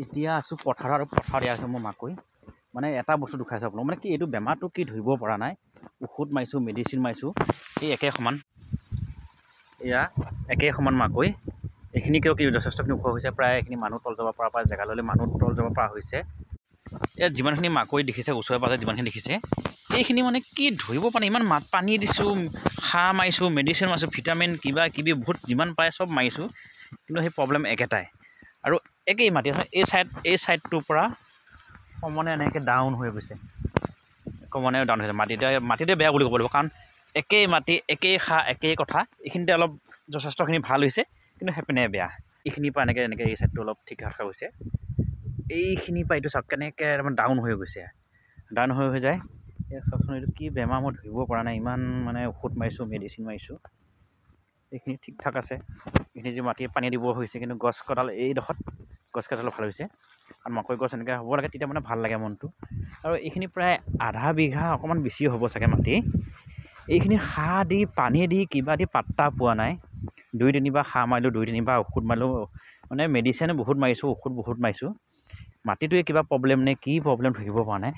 এতিয়া আছোঁ পথাৰত আৰু পথাৰত আছে মোৰ মাকৈ মানে এটা বস্তু দুখাইছোঁ আপোনাক মানে কি এইটো বেমাৰটো কি ধৰিব পৰা নাই ঔষধ মাৰিছোঁ মেডিচিন মাৰিছোঁ এই একে সমান এয়া একে সমান মাকৈ এইখিনিকেও কি যথেষ্টখিনি ওখ হৈছে প্ৰায় এইখিনি মানুহ তল যাব পৰা জেগা ল'লে মানুহ তল যাব পৰা হৈছে ইয়াত যিমানখিনি মাকৈ দেখিছে ওচৰে পাজৰে যিমানখিনি দেখিছে এইখিনি মানে কি ধৰিব পৰা নাই ইমান পানী দিছোঁ সাৰ মাৰিছোঁ মেডিচিন মাৰিছোঁ ভিটামিন কিবা কিবি বহুত যিমান পায় চব মাৰিছোঁ কিন্তু সেই প্ৰব্লেম একেটাই আৰু একেই মাটি এই ছাইডটোৰ পৰা সমানে এনেকৈ ডাউন হৈ গৈছে সমানে ডাউন হৈছে মাটিতে বেয়া বুলি ক'ব লাগিব কাৰণ একেই মাটি একেই সাৰ একেই কথা এইখিনিতে অলপ যথেষ্টখিনি ভাল হৈছে কিন্তু সেইপিনে বেয়া এইখিনিৰ পৰা এনেকৈ এই ছাইডটো অলপ ঠিক ঠাক হৈছে এইখিনিৰ পৰা এইটো চাওক কেনেকৈ তাৰমানে ডাউন হৈ গৈছে ডাউন হৈ যায় চাওকচোন এইটো কি বেমাৰ মই ধৰিব পৰা নাই ইমান মানে ঔষধ মাৰিছোঁ মেডিচিন মাৰিছোঁ এইখিনি ঠিক ঠাক আছে এইখিনি যি মাটি পানী দিব হৈছে কিন্তু গছ কটাল এইডোখৰত গছ কেইডাল ভাল হৈছে আৰু মাকৈ গছ এনেকৈ হ'ব লাগে তেতিয়া মানে ভাল লাগে মনটো আৰু এইখিনি প্ৰায় আধা বিঘা অকণমান বেছি হ'ব চাগে মাটি এইখিনি সাৰ দি পানী দি কিবা দি পাত্তা পোৱা নাই 2-3বাৰ সাৰ মাৰিলোঁ 2-3বাৰ ঔষধ মাৰিলোঁ মানে মেডিচিন বহুত মাৰিছোঁ ঔষধ বহুত মাৰিছোঁ মাটিটোৱে কিবা প্ৰব্লেম নে কি প্ৰব্লেম ধৰিব পৰা নাই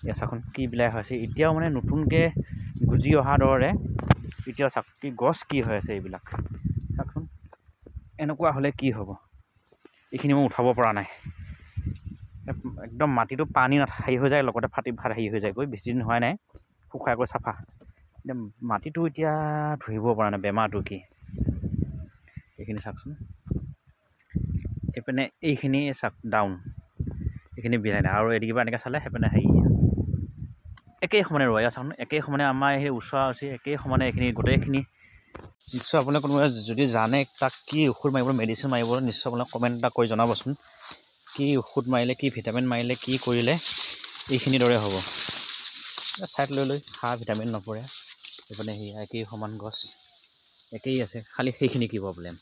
এয়া চাচোন কি বিলাই হৈছে এতিয়াও মানে নতুনকৈ গুজি অহা দৰে এতিয়া চাওক কি গছ কি হৈ আছে এইবিলাক চাওকচোন এনেকুৱা হ'লে কি হ'ব এইখিনি মই উঠাব পৰা নাই একদম মাটিটো পানী হেৰি হৈ যায় লগতে ফাটি হেৰি হৈ যায়গৈ বেছি দিন হোৱা নাই শুকাই গৈ চাফা এতিয়া মাটিটো এতিয়া ধৰিব পৰা নাই বেমাৰটো কি এইখিনি চাওকচোন এইপিনে এইখিনি চাওক ডাউন এইখিনি বিলাই নাই আৰু এদিকিবা এনেকৈ চালে সেইপিনে হেৰি একেই সমানে ৰৈ চাওক একেই সমানে আমাৰ সেই ওচৰা ওচৰি একেই সমানে এইখিনি গোটেইখিনি নিশ্চয় আপোনাক কোনোবাই যদি জানে তাক কি ঔষধ মাৰিব মেডিচিন মাৰিব নিশ্চয় আপোনাক কমেণ্ট এটা কৰি জনাবচোন কি ঔষধ মাৰিলে কি ভিটামিন মাৰিলে কি কৰিলে এইখিনি দৰে হ'ব ছাইড লৈ সাৰ ভিটামিন নপৰে এইপিনে সেই একেই সমান গছ একেই আছে খালি সেইখিনি কি প্ৰব্লেম